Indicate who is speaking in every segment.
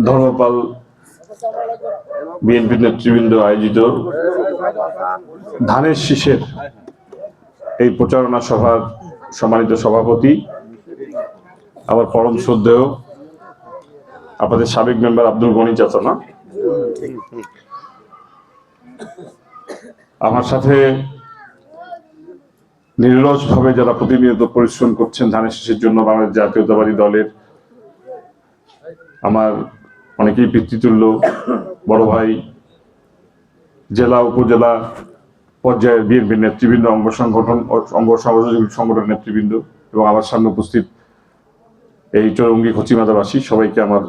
Speaker 1: Dharmapala BNP নেতৃবৃন্দ আয়োজিত ধানের শীষের এই প্রচারণা সভার সম্মানিত সভাপতি, আমার পরম শ্রদ্ধেয় আপনাদের সাবেক মেম্বার আব্দুল গনি চাচা, না আমার সাথে নিরলস ভাবে যারা প্রতিনিয়ত পরিশ্রম করছেন ধানের শীষের জন্য বাংলাদেশ জাতীয়তাবাদী দলের, আমার অনেকেই পিতৃতুল্য বড় ভাই, জেলা উপজেলা পর্যায়ের বিএনপি নেতৃবৃন্দ, অঙ্গ সংগঠন নেতৃবৃন্দ এবং আমার সামনে উপস্থিত এই চৌরঙ্গী খচিমাদাবাসী সবাইকে আমার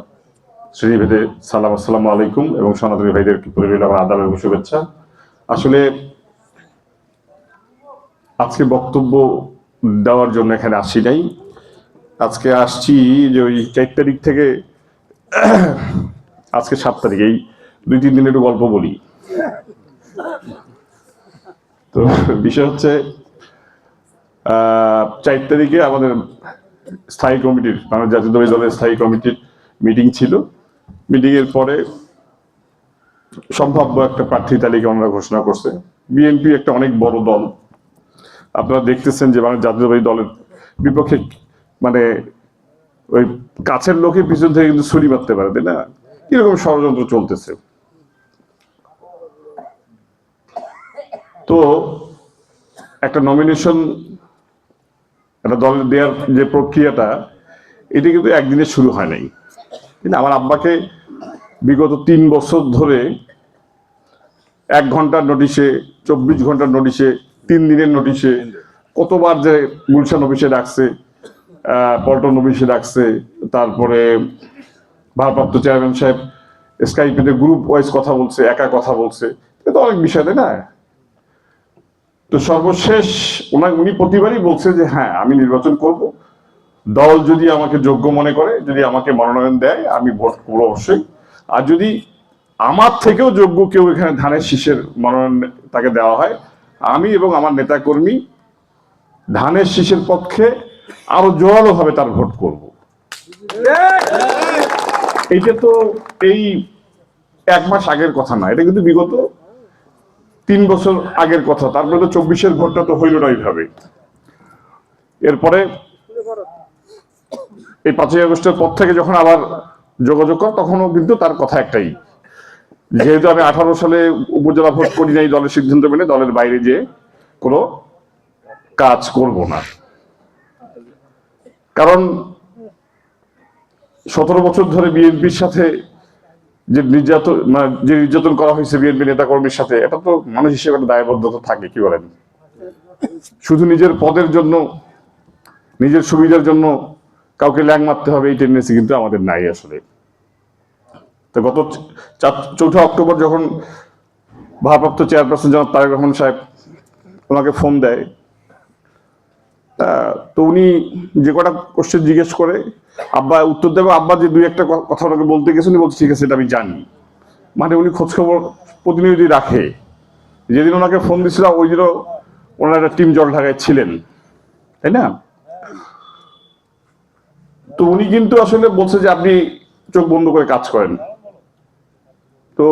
Speaker 1: শ্রেণীভেদে সালাম, আসসালামু আলাইকুম এবং সনাতনী ভাইদের পরিবার আমার আদাব এবং শুভেচ্ছা। আসলে আজকে বক্তব্য দেওয়ার জন্য এখানে আসি নাই। আজকে আসছি যে ওই 4 তারিখ থেকে আজকে 7 তারিখ, এই 2-3 দিন একটু গল্প বলি। তো বিষয় হচ্ছে 4 তারিখে আমাদের স্থায়ী কমিটির, বাংলাদেশ জাতীয়তাবাদী দলের স্থায়ী কমিটির মিটিং ছিল। মিটিং এর পরে সম্ভাব্য একটা প্রার্থী তালিকা ওনারা ঘোষণা করছে। বিএনপি একটা অনেক বড় দল, আপনারা দেখতেছেন যে বাংলাদেশ জাতীয়তাবাদী দলের বিপক্ষে মানে ওই কাছের লোকের পিছন থেকে কিন্তু ছুরি মারতে পারে, তাই না? কিরকম ষড়যন্ত্র চলতেছে। তো একটা নমিনেশন, একটা দলের দেওয়ার যে প্রক্রিয়াটা, এটা কিন্তু একদিনে শুরু হয় নাই। কিন্তু আমার আব্বাকে বিগত 3 বছর ধরে 1 ঘন্টার নোটিশে, 24 ঘন্টার নোটিশে, 3 দিনের নোটিশে, কতবার যে গুলশান অফিসে ডাকছে, পল্টন অফিসে ডাকছে, তারপরে ভারপ্রাপ্ত চেয়ারম্যান সাহেব স্কাইপেতে গ্রুপ ওয়াইজ কথা বলছে, একা কথা বলছে, এটা তো অনেক বিষয়, তাই না? তো সর্বশেষ উনি প্রতিবারই বলছে যে হ্যাঁ আমি নির্বাচন করব, দল যদি আমাকে যোগ্য মনে করে, যদি আমাকে মনোনয়ন দেয় আমি ভোট করবো অবশ্যই, আর যদি আমার থেকেও যোগ্য কেউ এখানে ধানের শীষের মনোনয়ন তাকে দেওয়া হয়, আমি এবং আমার নেতা কর্মী ধানের শীষের পক্ষে আরো জোরালো ভাবে তার ভোট করব। এইটা তো এই 1 মাস আগের কথা না, এটা কিন্তু বিগত 3 বছর আগের কথা। তারপরে তো 24-এর ভোটটা তো হইল না এইভাবে। এরপরে এই 5ই আগস্টের পর থেকে যখন আবার যোগাযোগ কর, তখনও কিন্তু তার কথা একটাই, যেহেতু আমি 18 সালে উপজেলা ভোট করি নাই দলের সিদ্ধান্ত মেনে, দলের বাইরে যে কোনো কাজ করব না। কারণ 17 বছর ধরে বিএনপির সাথে যে নির্যাতন করা হয়েছে বিএনপি নেতা কর্মীর সাথে, এটা তো মানুষ হিসেবে একটা দায়বদ্ধতা থাকে, কি বলেন? শুধু নিজের পদের জন্য, নিজের সুবিধার জন্য কাউকে ল্যাং মারতে হবে, এই টেন্ডেন্সি কিন্তু আমাদের নাই আসলে। তো গত 4 অক্টোবর যখন ভারপ্রাপ্ত চেয়ারপারসন জনাব তারেক রহমান সাহেব ওনাকে ফোন দেয়, তো উনি যে কটা কোশ্চেন জিজ্ঞেস করে আব্বা উত্তর দেবে, আব্বা যে 2-1টা কথা ওনাকে বলতে গেছে, উনি বলছে ঠিক আছে এটা আমি জানি। মানে উনি খোঁজখবর প্রতিনিধি রাখে। যেদিন ওনাকে ফোন দিছিল ওই দিনও ওনার একটা টিম জলঢাকায় ছিলেন, তাই না? তো উনি কিন্তু আসলে বলছে যে আপনি চোখ বন্ধ করে কাজ করেন। তো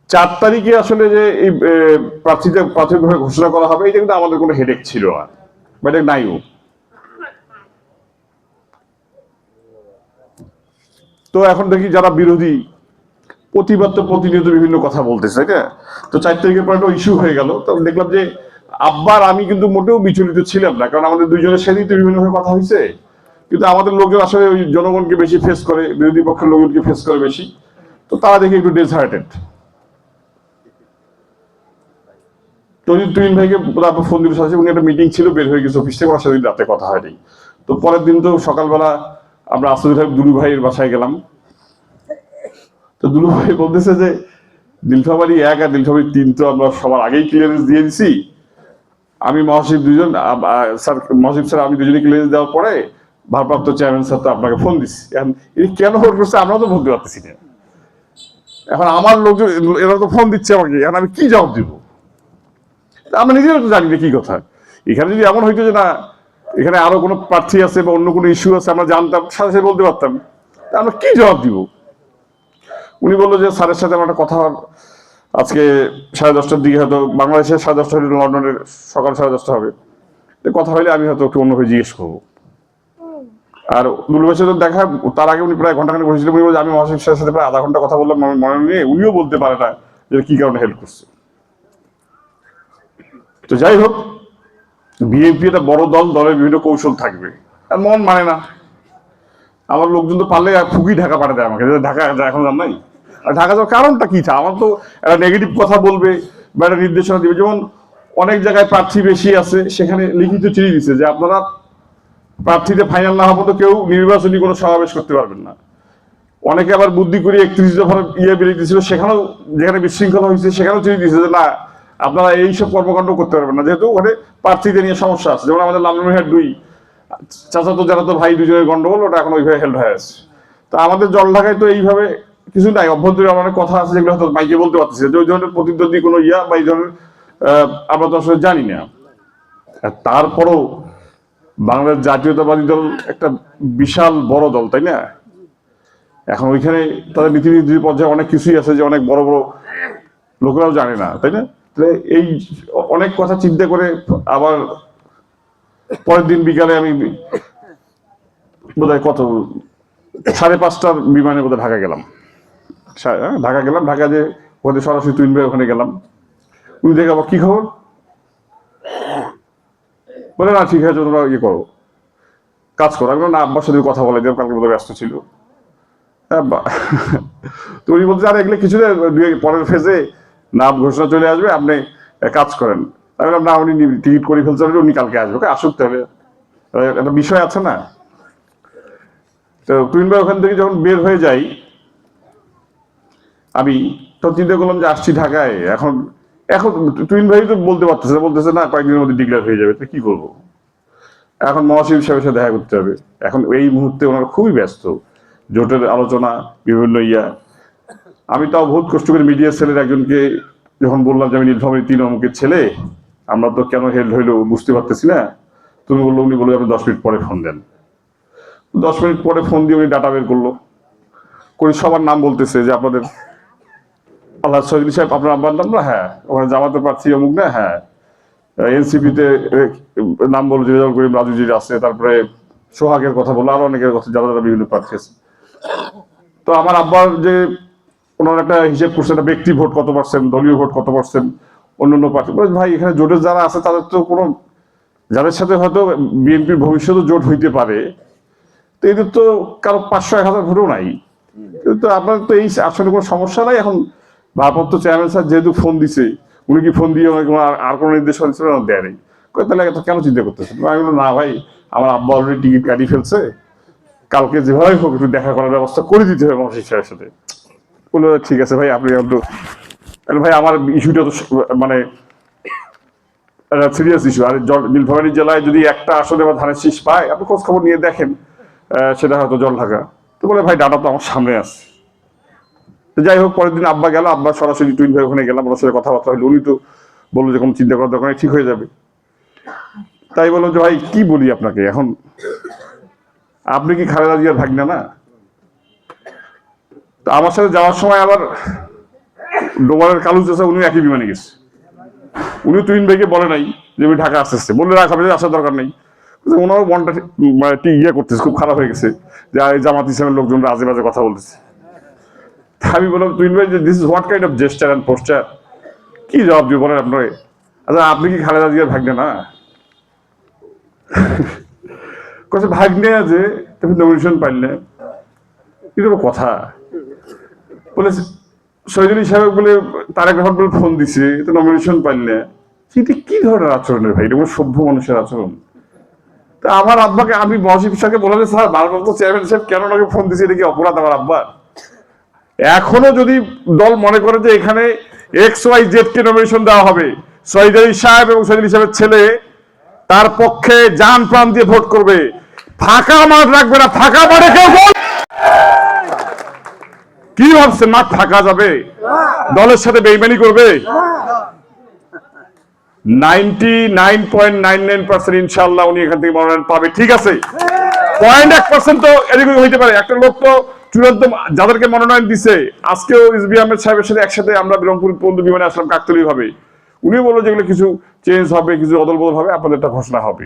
Speaker 1: 4 তারিখে আসলে যে এই প্রাথমিকভাবে ঘোষণা করা হবে, এটা কিন্তু আমাদের কোনো হেডেক ছিল না, বাট নাইও। তো এখন দেখি যারা বিরোধী প্রতিবাদ তো প্রতিনিয়ত বিভিন্ন কথা বলতেছে, তাই না? তো 4 তারিখের পর একটা ইস্যু হয়ে গেল। তো দেখলাম যে আব্বার আমি কিন্তু মোটেও বিচলিত ছিলাম না, কারণ আমাদের দুইজনের সাথেই তো বিভিন্নভাবে কথা হয়েছে। কিন্তু আমাদের লোকের আসলে ওই জনগণকে বেশি ফেস করে, বিরোধী পক্ষের লোকজনকে ফেস করে বেশি, তো তারা দেখে একটু ডিসহার্টেড। তুহিন ভাইকে তারপর ফোন দিল, সাথে উনি একটা মিটিং ছিল, বের হয়ে গেছে অফিস থেকে, ওনার সাথে রাতে কথা হয়নি। তো পরের দিন তো সকালবেলা আমরা আসলে দুলু ভাইয়ের বাসায় গেলাম। তো দুলু ভাই বলতেছে যে নীলফামারী 1 আর নীলফামারী 3 তো আমরা সবার আগেই ক্লিয়ারেন্স দিয়ে দিছি, আমি মহাসচিব দুজন, স্যার মহাসচিব স্যার আমি দুজনে ক্লিয়ারেন্স দেওয়ার পরে ভারপ্রাপ্ত চেয়ারম্যান স্যার তো আপনাকে ফোন দিচ্ছি। এখন কেন ফোন করছে আমরা তো বলতে পারতেছি না। এখন আমার লোকজন এরা তো ফোন দিচ্ছে আমাকে, এখন আমি কি জবাব দিব? আমরা নিজেরা তো জানি না কি কথা। এখানে যদি এমন হইতো যে না এখানে আরো কোনো প্রার্থী আছে বা অন্য কোনো ইস্যু আছে আমরা জানতাম, সাথে সাথে বলতে পারতাম। তা আমরা কি জবাব দিব? উনি বললো যে স্যারের সাথে আমার একটা কথা আজকে 10:30টার দিকে, হয়তো বাংলাদেশের 10:30 হলে লন্ডনের সকাল 10:30 হবে, কথা হলে আমি হয়তো একটু অন্যভাবে জিজ্ঞেস করবো। আর দুলুভাইয়ের সাথে দেখা তার আগে উনি প্রায় ঘন্টাখানেক বসেছিলেন। উনি বলছে আমি মহাশিব সাহেবের সাথে প্রায় আধা ঘন্টা কথা বললাম, মনে নিয়ে উনিও বলতে পারে না যে কি কারণে হেল্প করছে। তো যাই হোক, বিএনপি একটা বড় দল, দলের বিভিন্ন কৌশল থাকবে, আর মন মানে না। আমার লোকজন তো পারলে ফুকি ঢাকা পাঠাতে দেয় আমাকে, ঢাকা এখন জান নাই। আর ঢাকা যাওয়ার কারণটা কি? আমার তো একটা নেগেটিভ কথা বলবে বা একটা নির্দেশনা দিবে। যেমন অনেক জায়গায় প্রার্থী বেশি আছে, সেখানে লিখিত চিঠি দিচ্ছে যে আপনারা প্রার্থীতে ফাইনাল না হওয়া তো কেউ নির্বাচনী কোনো সমাবেশ করতে পারবেন না। অনেকে আবার বুদ্ধি করে 31 দফার বেরিয়ে দিয়েছিল, সেখানেও যেখানে বিশৃঙ্খলা হয়েছে সেখানেও চিঠি দিয়েছে যে না আপনারা এইসব কর্মকাণ্ড করতে পারবেন না, যেহেতু ওখানে প্রার্থীদের নিয়ে সমস্যা আছে। যেমন আমাদের লালমনিরহাট 2 চাচাতো যারা তো ভাই দুজনের গন্ডগোল, ওটা এখন ওইভাবে হেল্ড হয়ে আছে। তো আমাদের জলঢাকায় তো এইভাবে কিছু নাই, অভ্যন্তরীণ অনেক কথা আছে যেগুলো হয়তো মাইকে বলতে পারতেছি, যে ওই ধরনের প্রতিদ্বন্দ্বী কোনো বা এই ধরনের আমরা তো আসলে জানি না। তারপরও বাংলাদেশ জাতীয়তাবাদী দল একটা বিশাল বড় দল, তাই না? এখন ওইখানে তাদের নীতি নির্ধারণী পর্যায়ে অনেক কিছুই আছে যে অনেক বড় বড় লোকেরাও জানে না, তাই না? এই অনেক কথা চিন্তা করে আবার পরের দিন বিকালে আমি বোধহয় 5:30টার বিমানে বোধহয় ঢাকা গেলাম। ঢাকা যে ওদের সরাসরি তুইন ভাই ওখানে গেলাম। উনি দেখে আবার কি খবর বলে, না ঠিক আছে তোমরা ইয়ে করো, কাজ করো। আমি না আব্বার সাথে কথা বলে দিলাম, কালকে বোধহয় ব্যস্ত ছিল। তো উনি বলছে আর এগুলো কিছু পরের ফেজে নাম ঘোষণা চলে আসবে, আপনি কাজ করেন। আমি বললাম না, উনি টিকিট করে ফেলছে, উনি কালকে আসবে, আসুক তাহলে, একটা বিষয় আছে না। তো তুইন ভাই ওখান থেকে যখন বের হয়ে যাই, আমি তো চিন্তা করলাম যে আসছি ঢাকায়, এখন এখন তুইন ভাই তো বলতেছে না কয়েকদিনের মধ্যে ডিক্লেয়ার হয়ে যাবে, তো কি করবো? এখন মহাশিব সাহেবের সাথে দেখা করতে হবে। এখন এই মুহূর্তে ওনারা খুবই ব্যস্ত, জোটের আলোচনা, বিভিন্ন আমি তাও বহুত কষ্ট করে মিডিয়া সেলের একজনকে যখন বললাম যে আমি নীলফামারী 3 অমুকের ছেলে, আমরা তো কেন হেল্ড হইলো বুঝতে পারতেছি না, উনি বললো আপনি 10 মিনিট পরে ফোন দেন। 10 মিনিট পরে ফোন দিয়ে উনি ডাটা বের করলো, করে সবার নাম বলতেছে যে আপনাদের আল্লাহ সৈয়দ সাহেব আপনার আব্বার নাম না? হ্যাঁ। ওখানে জামাতের প্রার্থী অমুক না? হ্যাঁ। এনসিপিতে নাম বললো যে রেজাউল করিম রাজু আছে, তারপরে সোহাগের কথা বললো, আরো অনেকের কথা, যারা যারা বিভিন্ন প্রার্থী আছে। তো আমার আব্বার যে ওনার একটা হিসেব করছে, একটা ব্যক্তি ভোট কত %, দলীয় ভোট কত %, অন্যান্য প্রার্থী। ভাই এখানে জোটের যারা আছে তাদের তো কোনো, যাদের সাথে হয়তো বিএনপির ভবিষ্যতে জোট হইতে পারে, তো এদের তো কারো 500-1000 ভোটও নাই। কিন্তু আপনার তো এই আসলে কোনো সমস্যা নাই। এখন ভারপ্রাপ্ত চেয়ারম্যান স্যার যেহেতু ফোন দিছে, উনি কি ফোন দিয়ে আর কোনো নির্দেশনা দিচ্ছে না? দেয় নেই। তাহলে এত কেন চিন্তা করতেছেন? আমি বললাম না ভাই, আমার আব্বা অলরেডি টিকিট কাটিয়ে ফেলছে, কালকে যেভাবেই হোক একটু দেখা করার ব্যবস্থা করে দিতে হবে মহাশিব সাহেবের সাথে। বললো ঠিক আছে ভাই, আপনি একটু, ভাই আমার ইস্যুটা তো মানে সিরিয়াস ইস্যু। আর নীলফামারী জেলায় যদি একটা আসলে বা ধানের শীষ পায়, আপনি খোঁজ খবর নিয়ে দেখেন, সেটা হয়তো জলঢাকা। তো বলে ভাই ডাটা তো আমার সামনে আছে। তো যাই হোক, পরের দিন আব্বা গেল, আব্বা সরাসরি তুইন ভাই ওখানে গেলাম, ওনার সাথে কথাবার্তা হলো। উনি তো বললো যে কোনো চিন্তা করার দরকার নেই, ঠিক হয়ে যাবে। তাই বললাম যে ভাই কি বলি আপনাকে, এখন আপনি কি খালেদা জিয়ার ভাগ্না না? তো আমার সাথে যাওয়ার সময় আবার ডোমারের কালু চাষা, উনি একই বিমানে গেছে। উনি তুইন ভাইকে বলে নাই যে আমি ঢাকা আসতেছে, বললে রাখ আসার দরকার নেই। ওনারও মনটা করতেছে, খুব খারাপ হয়ে গেছে যে জামাত ইসলামের লোকজনরা আজে বাজে কথা বলতেছে। আমি বললাম তুইন ভাই, this is what kind of gesture and poster? কি জবাব দিয়ে বলেন আপনার? আচ্ছা আপনি কি খালেদা জিয়ার ভাগ্নে না? ভাগ্নে আছে, তুমি নমিনেশন পাইলে কিন্তু কথা বলে শহীদুল সাহেব বলে তারেক রহমান বলে ফোন দিছে, তো নমিনেশন পাইলে সেটা কি ধরনের আচরণের ভাই? এটা কোনো সভ্য মানুষের আচরণ? তা আমার আব্বাকে আমি মহাশিব সাহেবকে বললাম স্যার ভারপ্রাপ্ত চেয়ারম্যান সাহেব কেন ওনাকে ফোন দিছে, এটা কি অপরাধ আমার আব্বা? এখনো যদি দল মনে করে যে এখানে XYZ কে নমিনেশন দেওয়া হবে, শহীদ আলী সাহেব এবং শহীদ আলী সাহেবের ছেলে তার পক্ষে জান প্রাণ দিয়ে ভোট করবে, ফাঁকা মাঠ রাখবে না। ফাঁকা মাঠে কেউ কি ভাবছেন মাঠ ফাঁকা যাবে? দলের সাথে বেইমানি করবে? 99.99% ইনশাআল্লাহ উনি এখান থেকে মনোনয়ন পাবে। ঠিক আছে, 0.1% তো এদিকে হইতে পারে। একটা লোক তো চূড়ান্ত যাদেরকে মনোনয়ন দিছে, আজকেও এসবি আহমেদ সাহেবের সাথে একসাথে আমরা রংপুর পর্যন্ত বিমানে আসলাম কাকতালীয় ভাবে। উনি বললো যেগুলো কিছু চেঞ্জ হবে, কিছু অদল বদল হবে, আপনাদের একটা ঘোষণা হবে।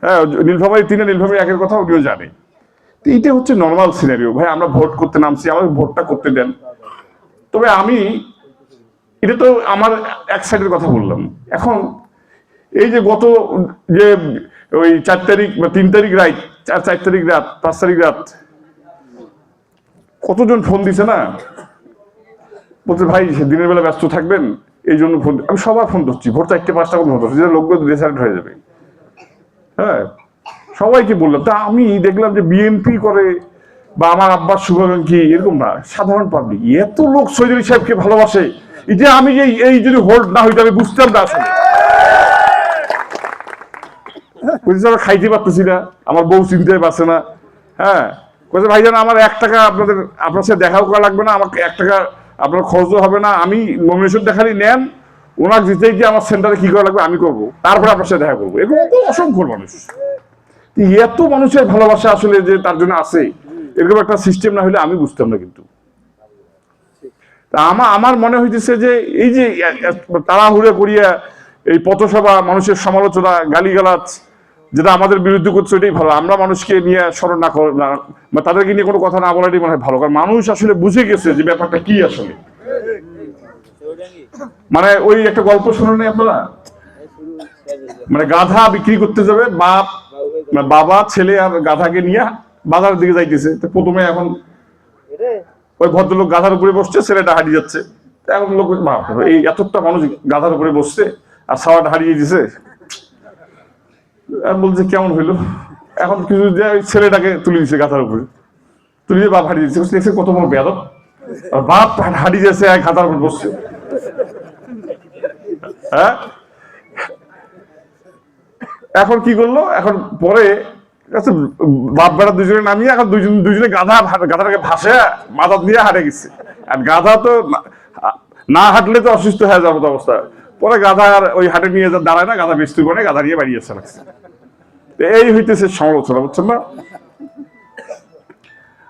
Speaker 1: হ্যাঁ, নীলফামারী 3 নীলফামারী 1 কথা উনিও জানে। তো এইটা হচ্ছে নর্মাল সিনারিও। ভাই আমরা ভোট করতে নামছি, আমাদের ভোটটা করতে দেন। তবে আমি এটা তো আমার এক সাইডের কথা বললাম। এখন এই যে গত যে ওই 4 তারিখ বা 3 তারিখ রাত, 4 তারিখ রাত, 5 তারিখ রাত কতজন ফোন দিছে না, বলছে ভাই দিনের বেলা ব্যস্ত থাকবেন এই জন্য ফোন। আমি সবার ফোন ধরছি, ভোর 4-5টা ফোন ধরছি, যে লোকগুলো রেসার্ট হয়ে যাবে। হ্যাঁ, সবাইকে বললাম। তা আমি দেখলাম যে বিএনপি করে বা আমার আব্বার শুভাকাঙ্ক্ষী এরকম না, সাধারণ পাবলিক এত লোক শহীদুল সাহেবকে ভালোবাসে। এই যে আমি যে এই যদি হোল্ড না হইতো আমি বুঝতাম না আসলে। খাইতে পারতেছি না, আমার বউ চিনতে পারছে না। হ্যাঁ, বলছে ভাইজান আমার 1 টাকা আপনার সাথে দেখাও করা লাগবে না, আমাকে 1 টাকা আপনার খরচও হবে না, আমি নমিনেশন দেখালি নেন, ওনার জিতেই যে আমার সেন্টারে কি করা লাগবে আমি করবো, তারপরে আপনার সাথে দেখা করবো। এরকম তো অসংখ্য মানুষ, এত মানুষের ভালোবাসা আসলে যে তার জন্য আছে, এরকম একটা সিস্টেম না হলে আমি বুঝতাম না। কিন্তু আমার মনে হইতেছে যে এই যে তাড়াহুড়ো করিয়া এই পথসভা, মানুষের সমালোচনা, গালিগালাজ যেটা আমাদের বিরুদ্ধে করছে ওইটাই ভালো। আমরা মানুষকে নিয়ে স্মরণ না বা তাদেরকে নিয়ে কোনো কথা না বলাটাই মনে হয় ভালো, কারণ মানুষ আসলে বুঝে গেছে যে ব্যাপারটা কি আসলে। মানে ওই একটা গল্প শুনে নেই আপনারা, মানে গাধা বিক্রি করতে যাবে, বাবা ছেলে আর গাধাকে নিয়ে বাজারের দিকে যাইতেছে। তো প্রথমে এখন ওই ভদ্রলোক গাধার উপরে বসছে, ছেলেটা হারিয়ে যাচ্ছে। এখন লোক এই এতটা মানুষ গাধার উপরে বসছে আর সাওয়াটা হারিয়ে দিছে, বলছে কেমন হইলো। এখন কিছু ছেলেটাকে তুলে দিচ্ছে গাধার উপরে, তুলে দিয়ে বাপ হারিয়ে দিচ্ছে। দেখছে কত বড় বেয়াদব, আর বাপ হারিয়ে যাচ্ছে এক গাধার উপরে বসছে। হ্যাঁ, এখন কি করলো, এখন পরে বাপ বেড়া দুজনে নামিয়ে এখন দুজনে গাধাটাকে ভাসে মাথা দিয়ে হাঁটে গেছে। আর গাধা তো না হাঁটলে তো অসুস্থ হয়ে যাবো অবস্থা। পরে গাধা আর ওই হাটে নিয়ে দাঁড়ায় না, গাধা বিস্তৃত করে গাধা নিয়ে বাড়িয়ে লাগছে। এই হইতেছে সমালোচনা, বুঝছেন না?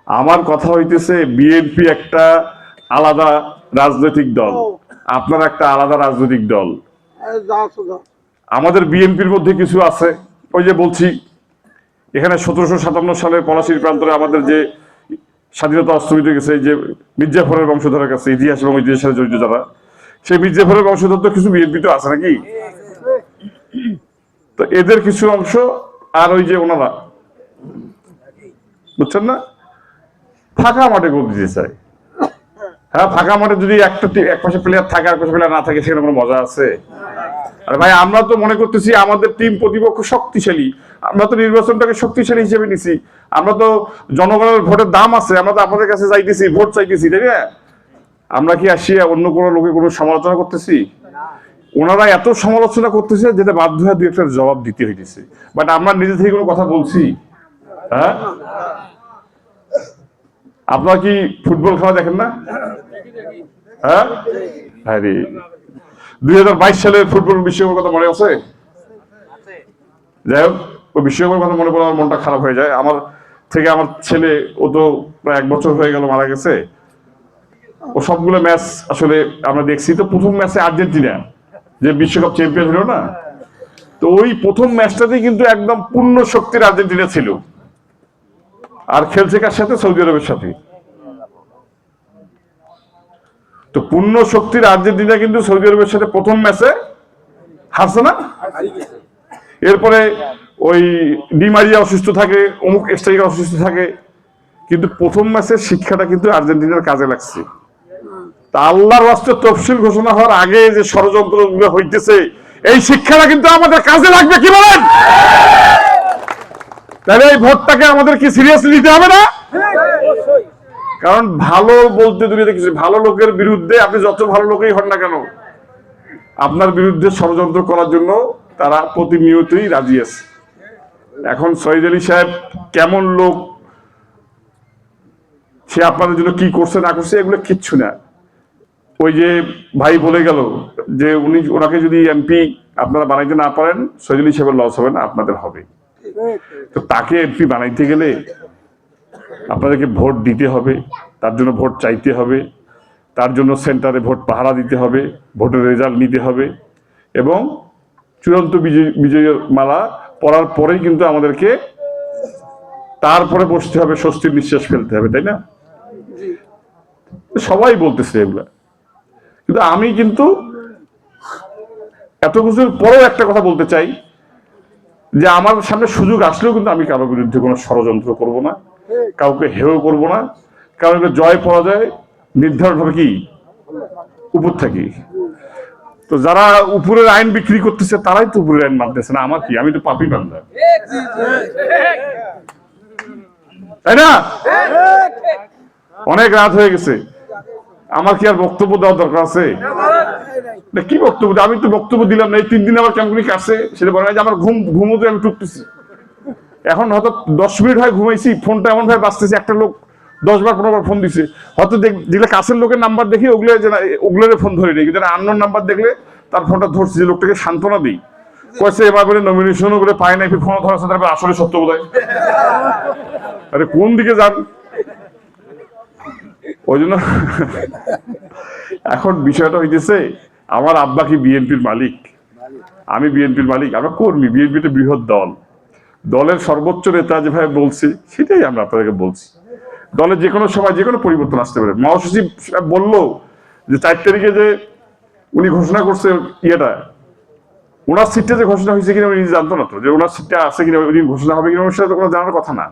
Speaker 1: আমার কথা হইতেছে বিএনপি একটা আলাদা রাজনৈতিক দল, আপনার একটা আলাদা রাজনৈতিক দল। আমাদের বিএনপির মধ্যে কিছু আছে, ওই যে বলছি এখানে 1757 সালের পলাশীর প্রান্তরে আমাদের যে স্বাধীনতা অস্তমিত গেছে, যে মির্জাফরের বংশধরের কাছে, ইতিহাস এবং ইতিহাসের সাথে জড়িত যারা, সেই মির্জাফরের বংশধর তো কিছু বিএনপি তো আছে নাকি? তো এদের কিছু অংশ আর ওই যে ওনারা, বুঝছেন না, ফাঁকা মাঠে গোল দিতে চায়। হ্যাঁ, ফাঁকা মাঠে যদি এক পাশে প্লেয়ার থাকে আর পাশে প্লেয়ার না থাকে, সেখানে কোনো মজা আছে? আর ভাই আমরা তো মনে করতেছি আমাদের টিম প্রতিপক্ষ শক্তিশালী, আমরা তো নির্বাচনটাকে শক্তিশালী হিসেবে নিছি, আমরা তো জনগণের ভোটের দাম আছে, আমরা তো আপনাদের কাছে যাইতেছি, ভোট চাইতেছি, তাই না? আমরা কি আসিয়া অন্য কোনো লোকে কোনো সমালোচনা করতেছি? ওনারা এত সমালোচনা করতেছে যেটা বাধ্য হয়ে 2-1টা জবাব দিতে হইতেছে। বাট আমরা নিজে থেকে কোনো কথা বলছি? হ্যাঁ, আপনারা কি ফুটবল খেলা দেখেন না? হ্যাঁ, আরে 2022 সালের ফুটবল বিশ্বকাপের কথা মনে আছে? যাই হোক, ওই বিশ্বকাপের কথা মনে পড়ে আমার মনটা খারাপ হয়ে যায়। আমার ছেলে, ও তো প্রায় 1 বছর হয়ে গেল মারা গেছে, ও সবগুলো ম্যাচ আসলে আমরা দেখছি। তো প্রথম ম্যাচে আর্জেন্টিনা যে বিশ্বকাপ চ্যাম্পিয়ন হলো না, তো ওই প্রথম ম্যাচটাতেই কিন্তু একদম পূর্ণ শক্তির আর্জেন্টিনা ছিল, আর খেলছে কার সাথে? সৌদি আরবের সাথে। তো পূর্ণ শক্তির আর্জেন্টিনা কিন্তু সৌদি আরবের সাথে প্রথম ম্যাচে হারছে না। এরপরে ওই ডি মারিয়া অসুস্থ থাকে, অমুক স্ট্রাইকার অসুস্থ থাকে, কিন্তু প্রথম ম্যাচের শিক্ষাটা কিন্তু আর্জেন্টিনার কাজে লাগছে। তা আল্লাহর রাষ্ট্রের তফসিল ঘোষণা হওয়ার আগে যে ষড়যন্ত্রগুলো হইতেছে, এই শিক্ষাটা কিন্তু আমাদের কাজে লাগবে, কি বলেন? তাহলে এই ভোটটাকে আমাদের কি সিরিয়াসলি নিতে হবে না? কারণ ভালো বলতে দুনিয়াতে কিছু, ভালো লোকের বিরুদ্ধে আপনি যত ভালো লোকই হন না কেন, আপনার বিরুদ্ধে ষড়যন্ত্র করার জন্য তারা প্রতিনিয়তই রাজি আছে। এখন শহীদ আলী সাহেব কেমন লোক, সে আপনাদের জন্য কি করছে না করছে এগুলো কিচ্ছু না। ওই যে ভাই বলে গেল যে ওনাকে যদি এমপি আপনারা বানাইতে না পারেন শহীদুল সাহেবের লস হবে না, আপনাদের হবে। তো তাকে এমপি বানাইতে গেলে আপনাদেরকে ভোট দিতে হবে, তার জন্য ভোট চাইতে হবে, তার জন্য সেন্টারে ভোট পাহারা দিতে হবে, ভোটের রেজাল্ট নিতে হবে, এবং চূড়ান্ত বিজয়ের মালা পড়ার পরেই কিন্তু আমাদেরকে তারপরে বসতে হবে, স্বস্তির নিঃশ্বাস ফেলতে হবে, তাই না? সবাই বলতেছে এগুলা, কিন্তু আমি কিন্তু এত কিছুর পরেও একটা কথা বলতে চাই যে আমার সামনে সুযোগ আসলেও কিন্তু আমি কারোর বিরুদ্ধে কোনো ষড়যন্ত্র করব না, কাউকে হেয় করব না, কারণ জয় পরাজয় নির্ধারণ হবে কি উপর থেকে। তো যারা উপরের আইন বিক্রি করতেছে তারাই তো উপরের আইন মানতেছে না, আমার কি, আমি তো পাপী বান্দা, তাই না? অনেক রাত হয়ে গেছে, আমার কি আর বক্তব্য দেওয়ার দরকার আছে? কি বক্তব্য? আমি তো বক্তব্য দিলাম না, এই 3 দিন আমার কেমন কাছে সেটা বলে যে আমার ঘুমোতে আমি টুকতেছি, এখন হয়তো 10 মিনিট হয় ঘুমাইছি, ফোনটা এমন ভাবে বাজতেছে, একটা লোক 10 বার 15 বার ফোন দিছে, হয়তো যেগুলো কাছের লোকের নাম্বার দেখি ওগুলোর ফোন ধরে নেই, কিন্তু আননোন নাম্বার দেখলে তার ফোনটা ধরছে, যে লোকটাকে সান্ত্বনা দিই, কয়েছে এবার বলে নমিনেশন বলে পায় না, ফোন ধরা তারপরে আসলে সত্য বোধ হয়। আরে কোন দিকে যান? ওই জন্য এখন বিষয়টা হইতেছে, আমার আব্বা কি বিএনপির মালিক, আমি বিএনপির মালিক, আমরা কর্মী, বিএনপি একটা বৃহৎ দল, দলের সর্বোচ্চ নেতা যেভাবে বলছে সেটাই আমরা আপনাদেরকে বলছি। দলের যে কোনো সময় যে কোনো পরিবর্তন আসতে পারে। মহাসচিব বললো যে 4 তারিখে যে উনি ঘোষণা করছে ইয়েটা, ওনার সিটটা যে ঘোষণা হয়েছে কিনা উনি জানতো না, তো যে ওনার সিটটা আছে কিনা, ওই দিন ঘোষণা হবে কিনা সেটা তো কোনো জানার কথা না,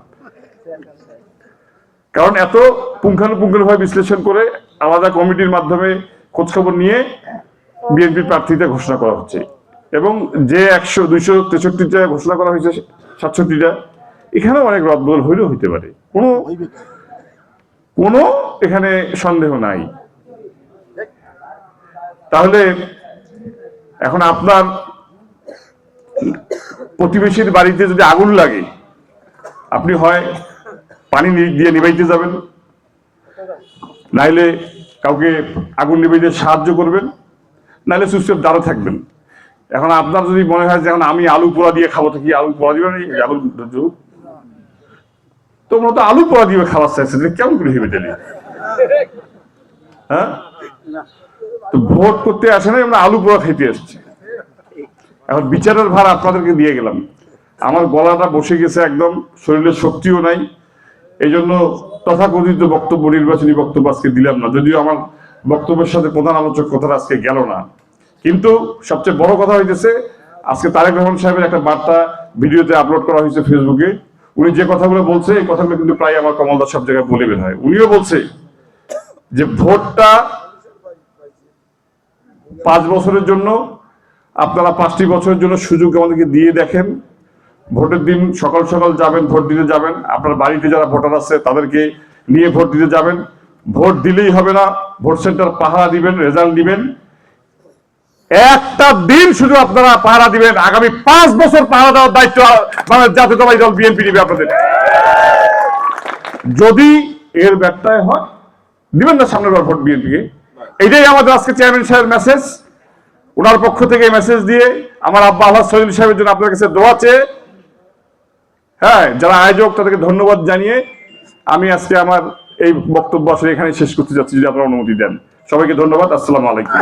Speaker 1: কারণ এত পুঙ্খানুপুঙ্খানুভাবে বিশ্লেষণ করে আলাদা কমিটির মাধ্যমে খোঁজখবর নিয়ে বিএনপির প্রার্থীতা ঘোষণা করা হচ্ছে, এবং যে 100-263টা ঘোষণা করা হয়েছে, 67টা, এখানেও অনেক রদবদল হইলেও হইতে পারে, কোনো এখানে সন্দেহ নাই। তাহলে এখন আপনার প্রতিবেশীর বাড়িতে যদি আগুন লাগে, আপনি হয় পানি দিয়ে নিভাইতে যাবেন, নাইলে কাউকে আগুন নিভাইতে সাহায্য করবেন, নাইলে চুপচাপ দাঁড়ে থাকবেন। এখন আপনার যদি মনে হয় যে এখন আমি আলু পোড়া দিয়ে খাবো, তো কি আলু পোড়া দিবেন? আলু তোমরা তো আলু পোড়া দিয়ে খাবার চাইছে, কেমন করে ভেবে দিলে? হ্যাঁ, তো ভোট করতে আসে নাই, আমরা আলু পোড়া খাইতে আসছি। এখন বিচারের ভার আপনাদেরকে দিয়ে গেলাম, আমার গলাটা বসে গেছে একদম, শরীরের শক্তিও নাই, এই জন্য তথাকথিত বক্তব্য, নির্বাচনী বক্তব্য আজকে দিলাম না, যদিও আমার বক্তব্যের সাথে প্রধান আলোচক কথাটা আজকে গেল না। কিন্তু সবচেয়ে বড় কথা হইতেছে, আজকে তারেক রহমান সাহেবের একটা বার্তা ভিডিওতে আপলোড করা হয়েছে ফেসবুকে, উনি যে কথাগুলো বলছে এই কথাগুলো কিন্তু প্রায় আমার কমলদার সব জায়গায় বলে বের হয়। উনিও বলছে যে ভোটটা 5 বছরের জন্য, আপনারা 5টি বছরের জন্য সুযোগ আমাদেরকে দিয়ে দেখেন, ভোটের দিন সকাল সকাল যাবেন, ভোট দিতে যাবেন, আপনার বাড়িতে যারা ভোটার আছে তাদেরকে নিয়ে ভোট দিতে যাবেন, ভোট দিলেই হবে না, ভোট সেন্টার পাহারা দিবেন, রেজাল্ট দিবেন, একটা দিন শুধু আপনারা পাহারা দিবেন, আগামী 5 বছর পাহারা দেওয়ার দায়িত্ব জাতীয়তাবাদী দল বিএনপি দিবে আপনাদের। যদি এর ব্যর্থয় হয়, দিবেন না সামনের বার ভোট বিএনপিকে, এটাই আমাদের আজকে চেয়ারম্যান সাহেবের মেসেজ। ওনার পক্ষ থেকে মেসেজ দিয়ে আমার আব্বা আলহাজ শহীদুল সাহেবের জন্য আপনার কাছে দোয়া চেয়ে, হ্যাঁ, যারা আয়োজক তাদেরকে ধন্যবাদ জানিয়ে আমি আজকে আমার এই বক্তব্য আসলে এখানে শেষ করতে যাচ্ছি, যদি আপনারা অনুমতি দেন। সবাইকে ধন্যবাদ। আসসালামু আলাইকুম।